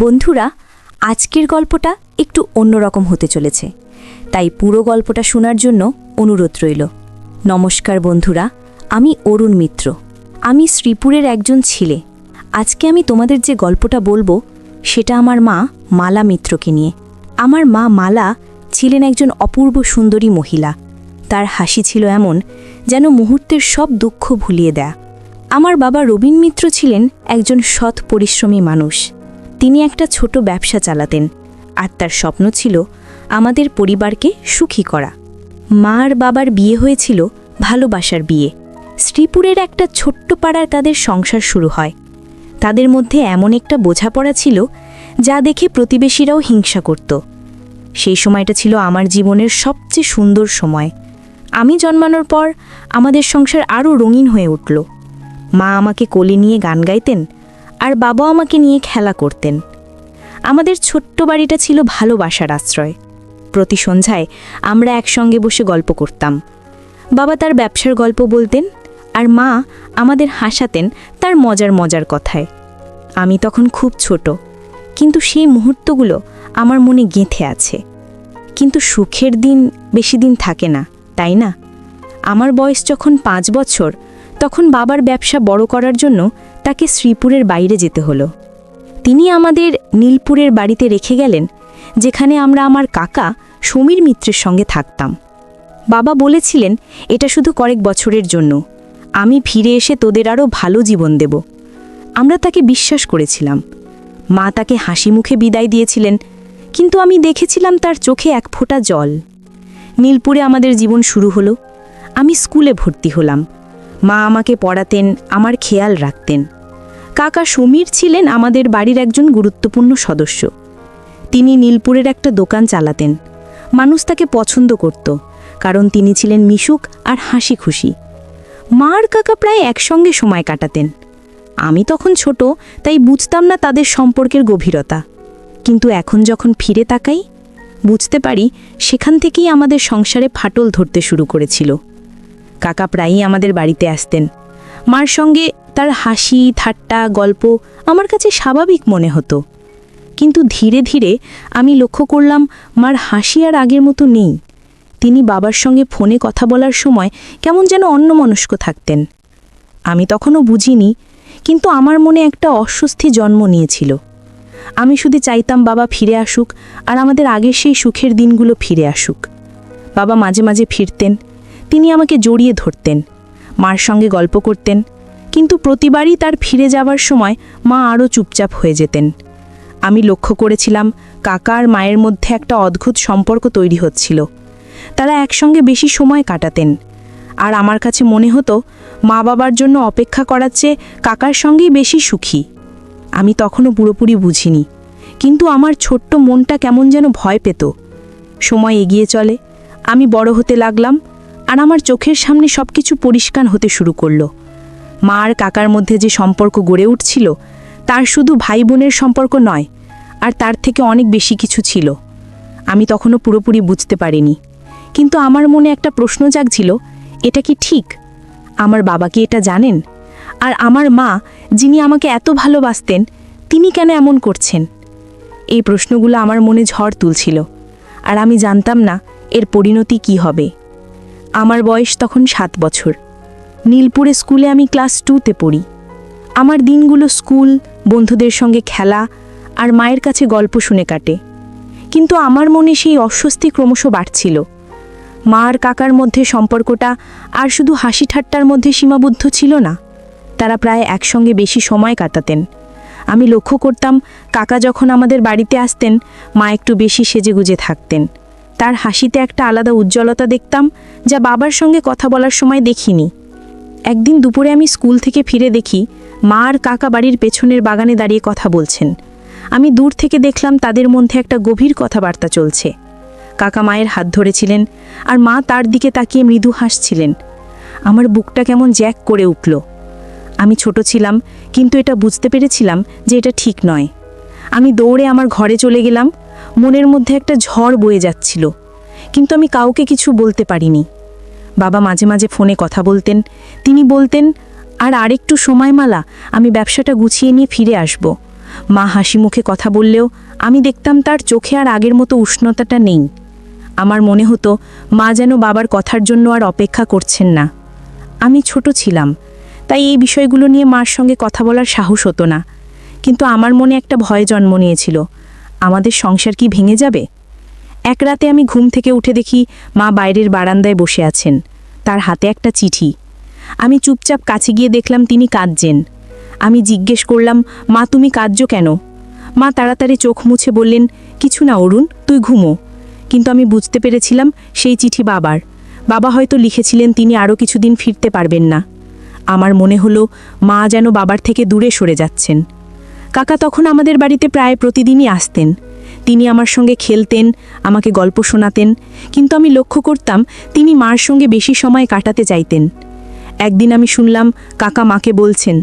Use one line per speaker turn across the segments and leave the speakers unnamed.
বন্ধুরা, আজকের গল্পটা একটু অন্যরকম হতে চলেছে, তাই পুরো গল্পটা শোনার জন্য অনুরোধ রইল। নমস্কার বন্ধুরা, আমি অরুণ মিত্র। আমি শ্রীপুরের একজন ছেলে। আজকে আমি তোমাদের যে গল্পটা বলবো সেটা আমার মা মালা মিত্রকে নিয়ে। আমার মা মালা ছিলেন একজন অপূর্ব সুন্দরী মহিলা। তার হাসি ছিল এমন যেন মুহূর্তের সব দুঃখ ভুলিয়ে দেয়। আমার বাবা রবীন মিত্র ছিলেন একজন সৎ পরিশ্রমী মানুষ। তিনি একটা ছোট ব্যবসা চালাতেন, আর তার স্বপ্ন ছিল আমাদের পরিবারকে সুখী করা। মা আর বাবার বিয়ে হয়েছিল ভালোবাসার বিয়ে। শ্রীপুরের একটা ছোট্ট পাড়ায় তাদের সংসার শুরু হয়। তাদের মধ্যে এমন একটা বোঝাপড়া ছিল যা দেখে প্রতিবেশীরাও হিংসা করত। সেই সময়টা ছিল আমার জীবনের সবচেয়ে সুন্দর সময়। আমি জন্মানোর পর আমাদের সংসার আরও রঙিন হয়ে উঠল। মা আমাকে কোলে নিয়ে গান গাইতেন, আর বাবা আমাকে নিয়ে খেলা করতেন। আমাদের ছোট্ট বাড়িটা ছিল ভালোবাসার আশ্রয়। প্রতি সন্ধ্যায় আমরা একসঙ্গে বসে গল্প করতাম। বাবা তার ব্যবসার গল্প বলতেন, আর মা আমাদের হাসাতেন তার মজার কথায়। আমি তখন খুব ছোট, কিন্তু সেই মুহূর্তগুলো আমার মনে গেঁথে আছে। কিন্তু সুখের দিন বেশি দিন থাকে না, তাই না? আমার বয়স যখন 5 বছর, তখন বাবার ব্যবসা বড় করার জন্য তাকে শ্রীপুরের বাইরে যেতে হলো। তিনি আমাদের নীলপুরের বাড়িতে রেখে গেলেন, যেখানে আমরা আমার কাকা সমীর মিত্রের সঙ্গে থাকতাম। বাবা বলেছিলেন, এটা শুধু কয়েক বছরের জন্য, আমি ফিরে এসে তোদের আরও ভালো জীবন দেব। আমরা তাকে বিশ্বাস করেছিলাম। মা তাকে হাসি মুখে বিদায় দিয়েছিলেন, কিন্তু আমি দেখেছিলাম তার চোখে এক ফোঁটা জল। নীলপুরে আমাদের জীবন শুরু হলো। আমি স্কুলে ভর্তি হলাম। মা আমাকে পড়াতেন, আমার খেয়াল রাখতেন। কাকা সমীর ছিলেন আমাদের বাড়ির একজন গুরুত্বপূর্ণ সদস্য। তিনি নীলপুরের একটা দোকান চালাতেন। মানুষ তাকে পছন্দ করত, কারণ তিনি ছিলেন মিশুক আর হাসি খুশি। মা আর কাকা প্রায় একসঙ্গে সময় কাটাতেন। আমি তখন ছোট, তাই বুঝতাম না তাদের সম্পর্কের গভীরতা। কিন্তু এখন যখন ফিরে তাকাই, বুঝতে পারি সেখান থেকেই আমাদের সংসারে ফাটল ধরতে শুরু করেছিল। কাকা প্রায়ই আমাদের বাড়িতে আসতেন। মার সঙ্গে তার হাসি ঠাট্টা গল্প আমার কাছে স্বাভাবিক মনে হতো। কিন্তু ধীরে ধীরে আমি লক্ষ্য করলাম মার হাসি আর আগের মতো নেই। তিনি বাবার সঙ্গে ফোনে কথা বলার সময় কেমন যেন অন্যমনস্ক থাকতেন। আমি তখনও বুঝিনি, কিন্তু আমার মনে একটা অস্বস্তি জন্ম নিয়েছিল। আমি শুধু চাইতাম বাবা ফিরে আসুক, আর আমাদের আগের সেই সুখের দিনগুলো ফিরে আসুক। বাবা মাঝে মাঝে ফিরতেন। তিনি আমাকে জড়িয়ে ধরতেন, মার সঙ্গে গল্প করতেন, কিন্তু প্রতিবারই তার ফিরে যাবার সময় মা আরও চুপচাপ হয়ে যেতেন। আমি লক্ষ্য করেছিলাম কাকা আর মায়ের মধ্যে একটা অদ্ভুত সম্পর্ক তৈরি হচ্ছিল। তারা একসঙ্গে বেশি সময় কাটাতেন, আর আমার কাছে মনে হতো মা বাবার জন্য অপেক্ষা করার চেয়ে কাকার সঙ্গেই বেশি সুখী। আমি তখনও পুরোপুরি বুঝিনি, কিন্তু আমার ছোট্ট মনটা কেমন যেন ভয় পেত। সময় এগিয়ে চলে, আমি বড় হতে লাগলাম, আর আমার চোখের সামনে সব কিছু পরিষ্কার হতে শুরু করলো। মা আর কাকার মধ্যে যে সম্পর্ক গড়ে উঠছিল, তার শুধু ভাই বোনের সম্পর্ক নয়, আর তার থেকে অনেক বেশি কিছু ছিল। আমি তখনও পুরোপুরি বুঝতে পারিনি, কিন্তু আমার মনে একটা প্রশ্ন জাগছিল, এটা কি ঠিক? আমার বাবা কি এটা জানেন? আর আমার মা, যিনি আমাকে এত ভালোবাসতেন, তিনি কেন এমন করছেন? এই প্রশ্নগুলো আমার মনে ঝড় তুলছিল, আর আমি জানতাম না এর পরিণতি কি হবে। আমার বয়স তখন 7 বছর। নীলপুরে স্কুলে আমি ক্লাস 2তে পড়ি। আমার দিনগুলো স্কুল, বন্ধুদের সঙ্গে খেলা আর মায়ের কাছে গল্প শুনে কাটে। কিন্তু আমার মনে সেই অস্বস্তি ক্রমশ বাড়ছিল। মা আর কাকার মধ্যে সম্পর্কটা আর শুধু হাসি ঠাট্টার মধ্যে সীমাবদ্ধ ছিল না। তারা প্রায় একসঙ্গে বেশি সময় কাটাতেন। আমি লক্ষ্য করতাম কাকা যখন আমাদের বাড়িতে আসতেন, মা একটু বেশি সেজেগুজে থাকতেন। তার হাসিতে একটা আলাদা উজ্জ্বলতা দেখতাম, যা বাবার সঙ্গে কথা বলার সময় দেখিনি। একদিন দুপুরে আমি স্কুল থেকে ফিরে দেখি মা আর কাকা বাড়ির পেছনের বাগানে দাঁড়িয়ে কথা বলছেন। আমি দূর থেকে দেখলাম তাদের মধ্যে একটা গভীর কথাবার্তা চলছে। কাকা মায়ের হাত ধরেছিলেন, আর মা তার দিকে তাকিয়ে মৃদু হাসছিলেন। আমার বুকটা কেমন জ্যাক করে উঠল। আমি ছোট ছিলাম, কিন্তু এটা বুঝতে পেরেছিলাম যে এটা ঠিক নয়। আমি দৌড়ে আমার ঘরে চলে গেলাম। মনের মধ্যে একটা ঝড় বয়ে যাচ্ছিল, কিন্তু আমি কাউকে কিছু বলতে পারিনি। বাবা মাঝে মাঝে ফোনে কথা বলতেন। তিনি বলতেন, আর আরেকটু সময় মালা, আমি ব্যবসাটা গুছিয়ে নিয়ে ফিরে আসব। মা হাসি মুখে কথা বললেও আমি দেখতাম তার চোখে আর আগের মতো উষ্ণতাটা নেই। আমার মনে হতো মা যেন বাবার কথার জন্য আর অপেক্ষা করছেন না। আমি ছোট ছিলাম, তাই এই বিষয়গুলো নিয়ে মার সঙ্গে কথা বলার সাহস হতো না। কিন্তু আমার মনে একটা ভয় জন্ম নিয়েছিল, আমাদের সংসার কি ভেঙে যাবে? এক রাতে আমি ঘুম থেকে উঠে দেখি মা বাইরের বারান্দায় বসে আছেন, তার হাতে একটা চিঠি। আমি চুপচাপ কাছে গিয়ে দেখলাম তিনি কাঁদছেন। আমি জিজ্ঞেস করলাম, মা তুমি কাঁদছো কেন? মা তাড়াতাড়ি চোখ মুছে বললেন, কিছু না অরুণ, তুই ঘুমো। কিন্তু আমি বুঝতে পেরেছিলাম সেই চিঠি বাবার। বাবা হয়তো লিখেছিলেন তিনি আরও কিছুদিন ফিরতে পারবেন না। আমার মনে হলো মা যেন বাবার থেকে দূরে সরে যাচ্ছেন। কাকা তখন আমাদের বাড়িতে প্রায় প্রতিদিনই আসতেন। তিনি আমার সঙ্গে খেলতেন, আমাকে গল্প শোনাতেন, কিন্তু আমি লক্ষ্য করতাম তিনি মার সঙ্গে বেশি সময় কাটাতে চাইতেন। একদিন আমি শুনলাম কাকা মাকে বলছেন,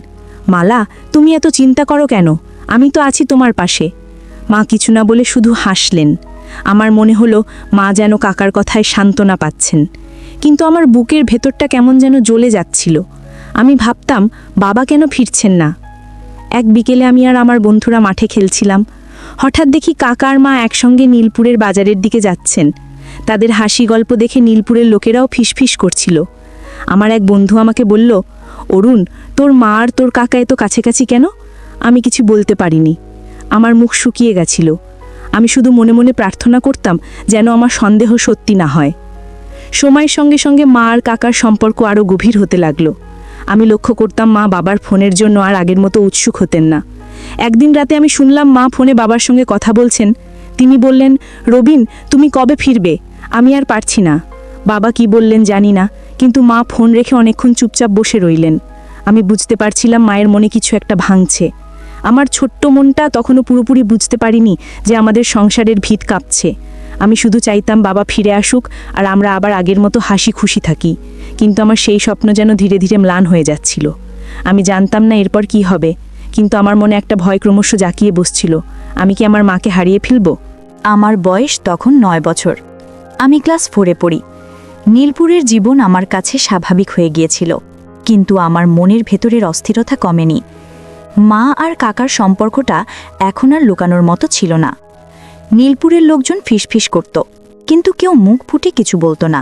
মালা তুমি এত চিন্তা করো কেন, আমি তো আছি তোমার পাশে। মা কিছু না বলে শুধু হাসলেন। আমার মনে হলো মা যেন কাকার কথায় সান্ত্বনা পাচ্ছেন, কিন্তু আমার বুকের ভেতরটা কেমন যেন জ্বলে যাচ্ছিল। আমি ভাবতাম বাবা কেন ফিরছেন না। এক বিকেলে আমি আর আমার বন্ধুরা মাঠে খেলছিলাম। হঠাৎ দেখি কাকা আর মা একসঙ্গে নীলপুরের বাজারের দিকে যাচ্ছেন। তাদের হাসি গল্প দেখে নীলপুরের লোকেরাও ফিসফিস করছিল। আমার এক বন্ধু আমাকে বলল, অরুণ তোর মা আর তোর কাকা এত কাছাকাছি কেন? আমি কিছু বলতে পারিনি। আমার মুখ শুকিয়ে গেছিল। আমি শুধু মনে মনে প্রার্থনা করতাম যেন আমার সন্দেহ সত্যি না হয়। সময়ের সঙ্গে সঙ্গে মা আর কাকার সম্পর্ক আরও গভীর হতে লাগলো। আমি লক্ষ্য করতাম মা বাবার ফোনের জন্য আর আগের মতো উৎসুক হতেন না। একদিন রাতে আমি শুনলাম মা ফোনে বাবার সঙ্গে কথা বলছেন। তিনি বললেন, রবিন তুমি কবে ফিরবে? আমি আর পারছি না। বাবা কি বললেন জানি না, কিন্তু মা ফোন রেখে অনেকক্ষণ চুপচাপ বসে রইলেন। আমি বুঝতে পারছিলাম মায়ের মনে কিছু একটা ভাঙছে। আমার ছোট্ট মনটা তখনও পুরোপুরি বুঝতে পারিনি যে আমাদের সংসারের ভিত কাঁপছে। আমি শুধু চাইতাম বাবা ফিরে আসুক আর আমরা আবার আগের মতো হাসি খুশি থাকি। কিন্তু আমার সেই স্বপ্ন যেন ধীরে ধীরে ম্লান হয়ে যাচ্ছিল। আমি জানতাম না এরপর কি হবে, কিন্তু আমার মনে একটা ভয় ক্রমশ জাঁকিয়ে বসছিল। আমি কি আমার মাকে হারিয়ে ফেলব?
আমার বয়স তখন 9 বছর। আমি ক্লাস 4-এ পড়ি। নীলপুরের জীবন আমার কাছে স্বাভাবিক হয়ে গিয়েছিল, কিন্তু আমার মনের ভেতরের অস্থিরতা কমেনি। মা আর কাকার সম্পর্কটা এখন আর লুকানোর মতো ছিল না। নীলপুরের লোকজন ফিসফিস করত, কিন্তু কেউ মুখ ফুটে কিছু বলতো না।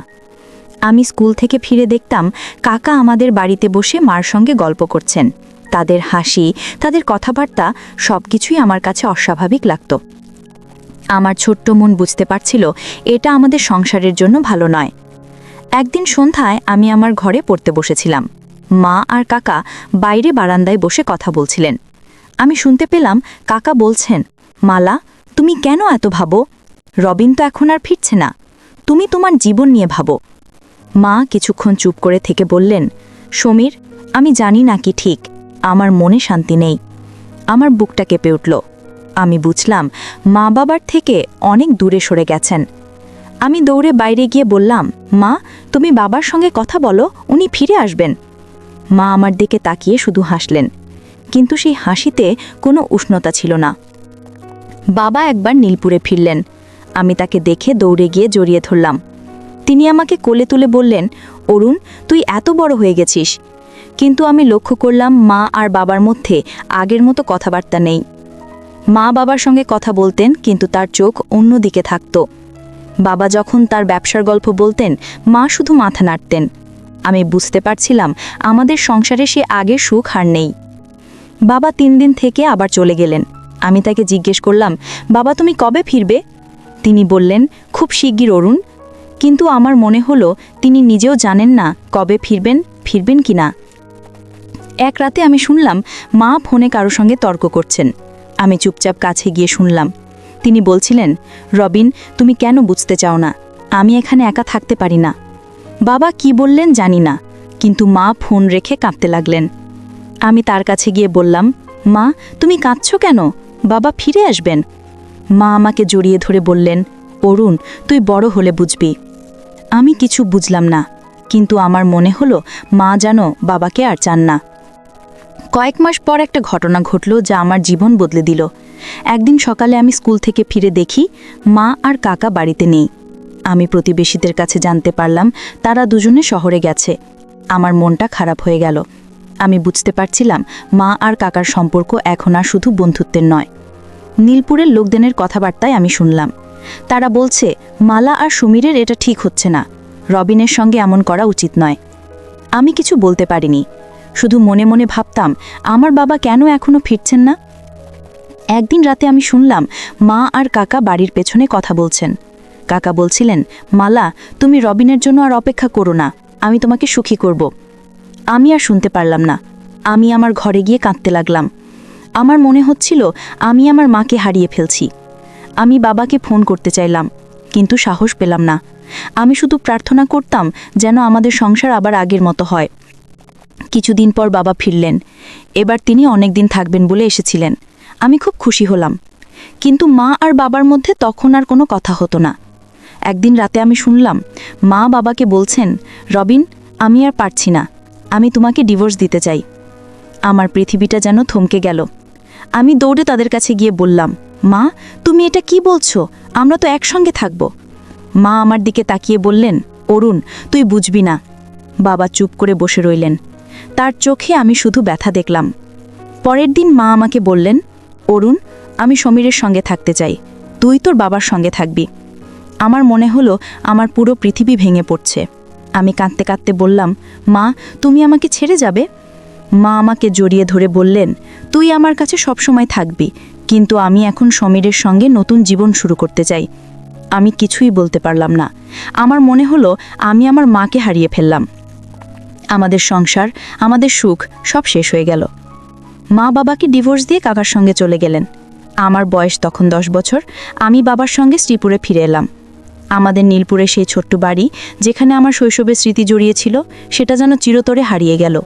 আমি স্কুল থেকে ফিরে দেখতাম কাকা আমাদের বাড়িতে বসে মার সঙ্গে গল্প করছেন। তাদের হাসি, তাদের কথাবার্তা সবকিছুই আমার কাছে অস্বাভাবিক লাগত। আমার ছোট্ট মন বুঝতে পারছিল এটা আমাদের সংসারের জন্য ভালো নয়। একদিন সন্ধ্যায় আমি আমার ঘরে পড়তে বসেছিলাম। মা আর কাকা বাইরে বারান্দায় বসে কথা বলছিলেন। আমি শুনতে পেলাম কাকা বলছেন, মালা তুমি কেন এত ভাবো? রবিন তো এখন আর ফিরছে না, তুমি তোমার জীবন নিয়ে ভাবো। মা কিছুক্ষণ চুপ করে থেকে বললেন, সমীর আমি জানি না কি ঠিক, আমার মনে শান্তি নেই। আমার বুকটা কেঁপে উঠল। আমি বুঝলাম মা বাবার থেকে অনেক দূরে সরে গেছেন। আমি দৌড়ে বাইরে গিয়ে বললাম, মা তুমি বাবার সঙ্গে কথা বলো, উনি ফিরে আসবেন। মা আমার দিকে তাকিয়ে শুধু হাসলেন, কিন্তু সেই হাসিতে কোনো উষ্ণতা ছিল না। বাবা একবার নীলপুরে ফিরলেন। আমি তাকে দেখে দৌড়ে গিয়ে জড়িয়ে ধরলাম। তিনি আমাকে কোলে তুলে বললেন, অরুণ তুই এত বড় হয়ে গেছিস। কিন্তু আমি লক্ষ্য করলাম মা আর বাবার মধ্যে আগের মতো কথাবার্তা নেই। মা বাবার সঙ্গে কথা বলতেন, কিন্তু তার চোখ অন্যদিকে থাকত। বাবা যখন তার ব্যবসার গল্প বলতেন, মা শুধু মাথা নাড়তেন। আমি বুঝতে পারছিলাম আমাদের সংসারে সে আগের সুখ আর নেই। বাবা 3 দিন থেকে আবার চলে গেলেন। আমি তাকে জিজ্ঞেস করলাম, বাবা তুমি কবে ফিরবে? তিনি বললেন, খুব শিগগির অরুণ। কিন্তু আমার মনে হলো তিনি নিজেও জানেন না কবে ফিরবেন কি না। এক রাতে আমি শুনলাম মা ফোনে কারো সঙ্গে তর্ক করছেন। আমি চুপচাপ কাছে গিয়ে শুনলাম। তিনি বলছিলেন, রবিন তুমি কেন বুঝতে চাও না? আমি এখানে একা থাকতে পারি না। বাবা কি বললেন জানি না, কিন্তু মা ফোন রেখে কাঁদতে লাগলেন। আমি তার কাছে গিয়ে বললাম, মা তুমি কাঁদছো কেন? বাবা ফিরে আসবেন। মা আমাকে জড়িয়ে ধরে বললেন, অরুণ তুই বড় হলে বুঝবি। আমি কিছু বুঝলাম না, কিন্তু আমার মনে হলো মা যেন বাবাকে আর চান না। কয়েক মাস পর একটা ঘটনা ঘটল যা আমার জীবন বদলে দিল। একদিন সকালে আমি স্কুল থেকে ফিরে দেখি মা আর কাকা বাড়িতে নেই। আমি প্রতিবেশীদের কাছে জানতে পারলাম তারা দুজনে শহরে গেছে। আমার মনটা খারাপ হয়ে গেল। আমি বুঝতে পারছিলাম মা আর কাকার সম্পর্ক এখন আর শুধু বন্ধুত্বের নয়। নীলপুরের লোকজনের কথাবার্তায় আমি শুনলাম, তারা বলছে মালা আর সুমিরের এটা ঠিক হচ্ছে না, রবিনের সঙ্গে এমন করা উচিত নয়। আমি কিছু বলতে পারিনি, শুধু মনে মনে ভাবতাম আমার বাবা কেন এখনো ফিরছেন না। একদিন রাতে আমি শুনলাম মা আর কাকা বাড়ির পেছনে কথা বলছেন। কাকা বলছিলেন, মালা, তুমি রবিনের জন্য আর অপেক্ষা করো না, আমি তোমাকে সুখী করব। আমি আর শুনতে পারলাম না। আমি আমার ঘরে গিয়ে কাঁদতে লাগলাম। আমার মনে হচ্ছিল আমি আমার মাকে হারিয়ে ফেলছি। আমি বাবাকে ফোন করতে চাইলাম, কিন্তু সাহস পেলাম না। আমি শুধু প্রার্থনা করতাম যেন আমাদের সংসার আবার আগের মতো হয়। কিছুদিন পর বাবা ফিরলেন। এবার তিনি অনেক দিন থাকবেন বলে এসেছিলেন। আমি খুব খুশি হলাম, কিন্তু মা আর বাবার মধ্যে তখন আর কোনো কথা হতো না। একদিন রাতে আমি শুনলাম মা বাবাকে বলছেন, রবিন, আমি আর পারছি না, আমি তোমাকে ডিভোর্স দিতে চাই। আমার পৃথিবীটা যেন থমকে গেল। আমি দৌড়ে তাদের কাছে গিয়ে বললাম, মা, তুমি এটা কি বলছো? আমরা তো একসঙ্গে থাকব। মা আমার দিকে তাকিয়ে বললেন, অরুণ, তুই বুঝবি না। বাবা চুপ করে বসে রইলেন। তার চোখে আমি শুধু ব্যথা দেখলাম। পরের দিন মা আমাকে বললেন, অরুণ, আমি সমীরের সঙ্গে থাকতে চাই, তুই তোর বাবার সঙ্গে থাকবি। আমার মনে হলো আমার পুরো পৃথিবী ভেঙে পড়ছে। আমি কাঁদতে কাঁদতে বললাম, মা, তুমি আমাকে ছেড়ে যাবে? মা আমাকে জড়িয়ে ধরে বললেন, তুই আমার কাছে সবসময় থাকবি, কিন্তু আমি এখন সমীরের সঙ্গে নতুন জীবন শুরু করতে চাই। আমি কিছুই বলতে পারলাম না। আমার মনে হলো আমি আমার মাকে হারিয়ে ফেললাম। আমাদের সংসার, আমাদের সুখ সব শেষ হয়ে গেল। মা বাবাকে ডিভোর্স দিয়ে কাকার সঙ্গে চলে গেলেন। আমার বয়স তখন 10 বছর। আমি বাবার সঙ্গে শ্রীপুরে ফিরে এলাম। আমাদের নীলপুরে সেই ছোট্ট বাড়ি, যেখানে আমার শৈশবের স্মৃতি জড়িয়ে ছিল, সেটা যেন চিরতরে হারিয়ে গেল।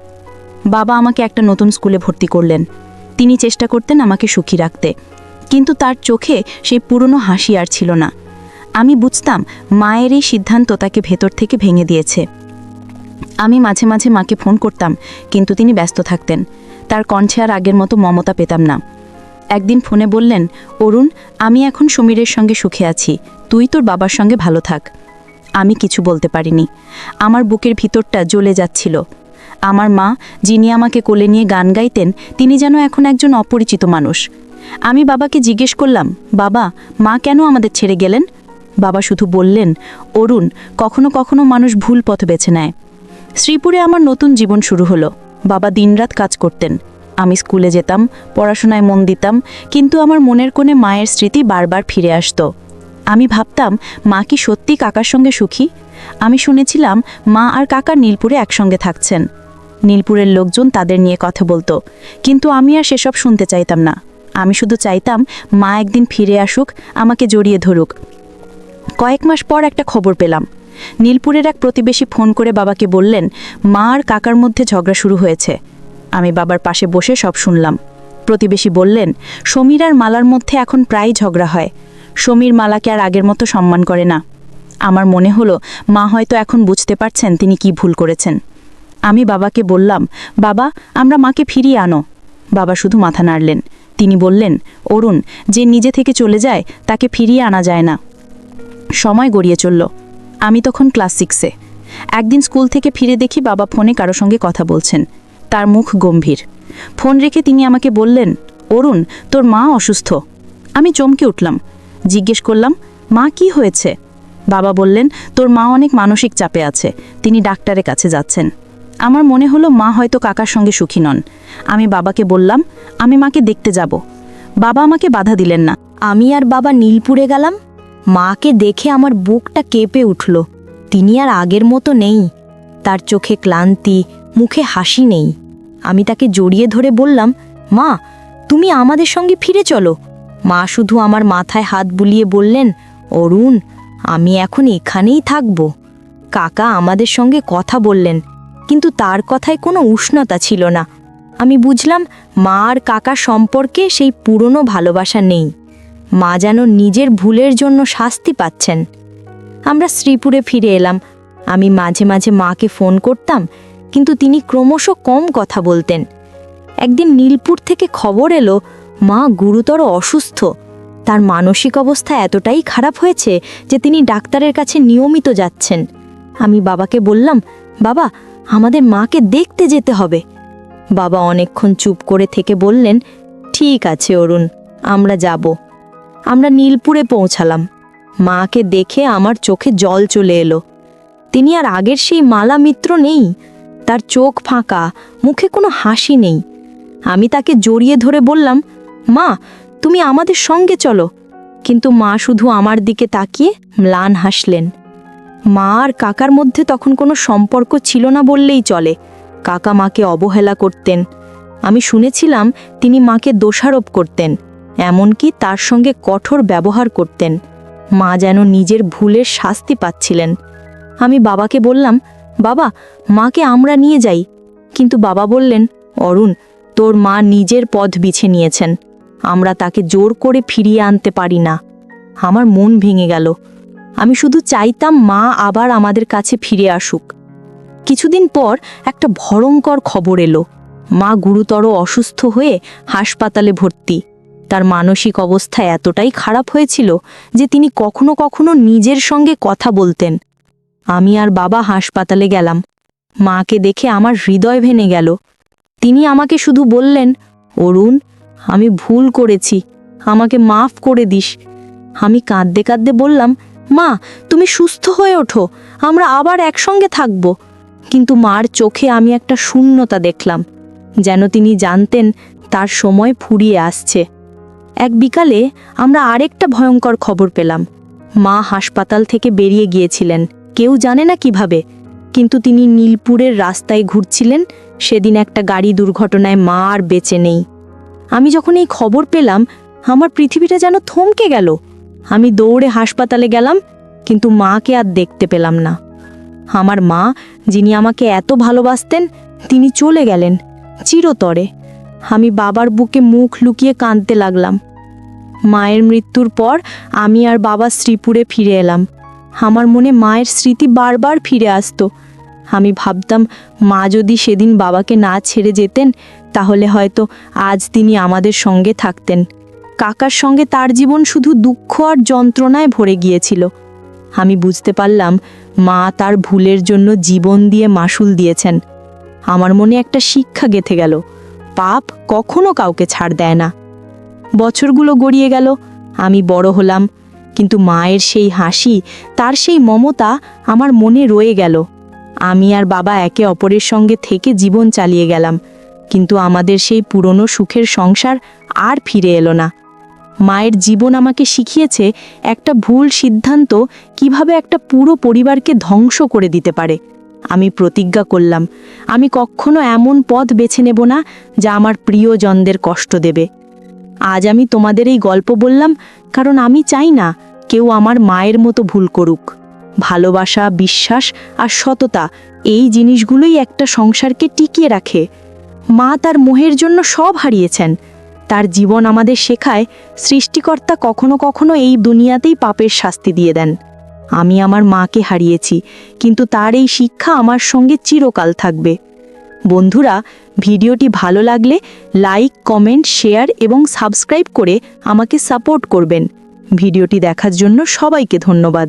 বাবা আমাকে একটা নতুন স্কুলে ভর্তি করলেন। তিনি চেষ্টা করতেন আমাকে সুখী রাখতে, কিন্তু তার চোখে সেই পুরনো হাসি আর ছিল না। আমি বুঝতাম মায়ের এই সিদ্ধান্ত তাকে ভেতর থেকে ভেঙে দিয়েছে। আমি মাঝে মাঝে মাকে ফোন করতাম, কিন্তু তিনি ব্যস্ত থাকতেন। তার কণ্ঠে আর আগের মতো মমতা পেতাম না। একদিন ফোনে বললেন, অরুণ, আমি এখন সমীরের সঙ্গে সুখে আছি, তুই তোর বাবার সঙ্গে ভালো থাক। আমি কিছু বলতে পারিনি। আমার বুকের ভিতরটা জ্বলে যাচ্ছিল। আমার মা, যিনি আমাকে কোলে নিয়ে গান গাইতেন, তিনি যেন এখন একজন অপরিচিত মানুষ। আমি বাবাকে জিজ্ঞেস করলাম, বাবা, মা কেন আমাদের ছেড়ে গেলেন? বাবা শুধু বললেন, অরুণ, কখনো কখনো মানুষ ভুল পথ বেছে নেয়। শ্রীপুরে আমার নতুন জীবন শুরু হলো। বাবা দিনরাত কাজ করতেন। আমি স্কুলে যেতাম, পড়াশোনায় মন দিতাম, কিন্তু আমার মনের কোণে মায়ের স্মৃতি বারবার ফিরে আসতো। আমি ভাবতাম, মা কি সত্যি কাকার সঙ্গে সুখী? আমি শুনেছিলাম মা আর কাকা নীলপুরে একসঙ্গে থাকছেন। নীলপুরের লোকজন তাদের নিয়ে কথা বলতো, কিন্তু আমি আর সেসব শুনতে চাইতাম না। আমি শুধু চাইতাম মা একদিন ফিরে আসুক, আমাকে জড়িয়ে ধরুক। কয়েক মাস পর একটা খবর পেলাম। নীলপুরের এক প্রতিবেশী ফোন করে বাবাকে বললেন, মা আর কাকার মধ্যে ঝগড়া শুরু হয়েছে। আমি বাবার পাশে বসে সব শুনলাম। প্রতিবেশী বললেন, সমীর আর মালার মধ্যে এখন প্রায় ঝগড়া হয়। সমীর মালাকে আর আগের মতো সম্মান করে না। আমার মনে হলো মা হয়তো এখন বুঝতে পারছেন তিনি কি ভুল করেছেন। আমি বাবাকে বললাম, বাবা, আমরা মাকে ফিরিয়ে আনো। বাবা শুধু মাথা নাড়লেন। তিনি বললেন, অরুণ, যে নিজে থেকে চলে যায় তাকে ফিরিয়ে আনা যায় না। সময় গড়িয়ে চলল। আমি তখন ক্লাস 6-এ। একদিন স্কুল থেকে ফিরে দেখি বাবা ফোনে কারো সঙ্গে কথা বলছেন। তার মুখ গম্ভীর। ফোন রেখে তিনি আমাকে বললেন, অরুণ, তোর মা অসুস্থ। আমি চমকে উঠলাম। জিজ্ঞেস করলাম, মা, কি হয়েছে? বাবা বললেন, তোর মা অনেক মানসিক চাপে আছে, তিনি ডাক্তারের কাছে যাচ্ছেন। আমার মনে হলো মা হয়তো কাকার সঙ্গে সুখী নন। আমি বাবাকে বললাম, আমি মাকে দেখতে যাব। বাবা আমাকে বাধা দিলেন না।
আমি আর বাবা নীলপুরে গেলাম। মাকে দেখে আমার বুকটা কেঁপে উঠল। তিনি আর আগের মতো নেই। তার চোখে ক্লান্তি, মুখে হাসি নেই। আমি তাকে জড়িয়ে ধরে বললাম, মা, তুমি আমাদের সঙ্গে ফিরে চলো। মা শুধু আমার মাথায় হাত বুলিয়ে বললেন, অরুণ, আমি এখন এখানেই থাকব। কাকা আমাদের সঙ্গে কথা বললেন, কিন্তু তার কথায় কোনো উষ্ণতা ছিল না। আমি বুঝলাম মা আর কাকা সম্পর্কে সেই পুরনো ভালোবাসা নেই। মা যেন নিজের ভুলের জন্য শাস্তি পাচ্ছেন। আমরা শ্রীপুরে ফিরে এলাম। আমি মাঝে মাঝে মাকে ফোন করতাম, কিন্তু তিনি ক্রমশ কম কথা বলতেন। একদিন নীলপুর থেকে খবর এলো মা গুরুতর অসুস্থ। তার মানসিক অবস্থা এতটাই খারাপ হয়েছে যে তিনি ডাক্তারের কাছে নিয়মিত যাচ্ছেন। আমি বাবাকে বললাম, বাবা, আমাদের মাকে দেখতে যেতে হবে। বাবা অনেকক্ষণ চুপ করে থেকে বললেন, ঠিক আছে অরুণ, আমরা যাব। আমরা নীলপুরে পৌঁছালাম। মাকে দেখে আমার চোখে জল চলে এলো। তিনি আর আগের সেই মালা মিত্র নেই। তার চোখ ফাঁকা, মুখে কোনো হাসি নেই। আমি তাকে জড়িয়ে ধরে বললাম, মা, তুমি আমাদের সঙ্গে চলো। কিন্তু মা শুধু আমার দিকে তাকিয়ে ম্লান হাসলেন। মা আর কাকার মধ্যে তখন কোনো সম্পর্ক ছিল না বললেই চলে। কাকা মাকে অবহেলা করতেন। আমি শুনেছিলাম তিনি মাকে দোষারোপ করতেন, এমনকি তার সঙ্গে কঠোর ব্যবহার করতেন। মা যেন নিজের ভুলের শাস্তি পাচ্ছিলেন। আমি বাবাকে বললাম, বাবা, মাকে আমরা নিয়ে যাই। কিন্তু বাবা বললেন, অরুণ, তোর মা নিজের পথ বেছে নিয়েছেন। আমরা তাকে জোর করে ফিরিয়ে আনতে পারি না। আমার মন ভেঙে গেল। আমি শুধু চাইতাম মা আবার আমাদের কাছে ফিরে আসুক। কিছুদিন পর একটা ভয়ঙ্কর খবর এলো। মা গুরুতর অসুস্থ হয়ে হাসপাতালে ভর্তি। তার মানসিক অবস্থা এতটাই খারাপ হয়েছিল যে তিনি কখনো কখনো নিজের সঙ্গে কথা বলতেন। আমি আর বাবা হাসপাতালে গেলাম। মাকে দেখে আমার হৃদয় ভেঙে গেল। তিনি আমাকে শুধু বললেন, অরুণ, আমি ভুল করেছি, আমাকে মাফ করে দিস। আমি কাঁদতে কাঁদতে বললাম, মা, তুমি সুস্থ হয়ে ওঠো, আমরা আবার একসঙ্গে থাকব। কিন্তু মার চোখে আমি একটা শূন্যতা দেখলাম, যেন তিনি জানতেন তার সময় ফুরিয়ে আসছে। এক বিকালে আমরা আরেকটা ভয়ঙ্কর খবর পেলাম। মা হাসপাতাল থেকে বেরিয়ে গিয়েছিলেন, কেউ জানে না কিভাবে। কিন্তু তিনি নীলপুরের রাস্তায় ঘুরছিলেন। সেদিন একটা গাড়ি দুর্ঘটনায় মা আর বেঁচে নেই। আমি যখন এই খবর পেলাম, আমার পৃথিবীটা যেন থমকে গেল। আমি দৌড়ে হাসপাতালে গেলাম, কিন্তু মাকে আর দেখতে পেলাম না। আমার মা, যিনি আমাকে এত ভালোবাসতেন, তিনি চলে গেলেন চিরতরে। আমি বাবার বুকে মুখ লুকিয়ে কাঁদতে লাগলাম। মায়ের মৃত্যুর পর আমি আর বাবা শ্রীপুরে ফিরে এলাম। আমার মনে মায়ের স্মৃতি বারবার ফিরে আসতো। আমি ভাবতাম, মা যদি সেদিন বাবাকে না ছেড়ে যেতেন, তাহলে হয়তো আজ তিনি আমাদের সঙ্গে থাকতেন। কাকার সঙ্গে তার জীবন শুধু দুঃখ আর যন্ত্রণায় ভরে গিয়েছিল। আমি বুঝতে পারলাম, মা তার ভুলের জন্য জীবন দিয়ে মাসুল দিয়েছেন। আমার মনে একটা শিক্ষা গেঁথে গেল, পাপ কখনো কাউকে ছাড় দেয় না। বছরগুলো গড়িয়ে গেল, আমি বড় হলাম, কিন্তু মায়ের সেই হাসি, তার সেই মমতা আমার মনে রয়ে গেল। আমি আর বাবা একে অপরের সঙ্গে থেকে জীবন চালিয়ে গেলাম, কিন্তু আমাদের সেই পুরনো সুখের সংসার আর ফিরে এলো না। মায়ের জীবন আমাকে শিখিয়েছে একটা ভুল সিদ্ধান্ত কিভাবে একটা পুরো পরিবারকে ধ্বংস করে দিতে পারে। আমি প্রতিজ্ঞা করলাম, আমি কখনো এমন পথ বেছে নেব না যা আমার প্রিয়জনদের কষ্ট দেবে। আজ আমি তোমাদের এই গল্প বললাম, কারণ আমি চাই না কেউ আমার মায়ের মতো ভুল করুক। ভালোবাসা, বিশ্বাস আর সততা, এই জিনিসগুলোই একটা সংসারকে টিকিয়ে রাখে। মা তার মোহের জন্য সব হারিয়েছেন। তার জীবন আমাদের শেখায়, সৃষ্টিকর্তা কখনো কখনো এই দুনিয়াতেই পাপের শাস্তি দিয়ে দেন। আমি আমার মাকে হারিয়েছি, কিন্তু তার এই শিক্ষা আমার সঙ্গে চিরকাল থাকবে। বন্ধুরা, ভিডিওটি ভালো লাগলে লাইক, কমেন্ট, শেয়ার এবং সাবস্ক্রাইব করে আমাকে সাপোর্ট করবেন। ভিডিওটি দেখার জন্য সবাইকে ধন্যবাদ।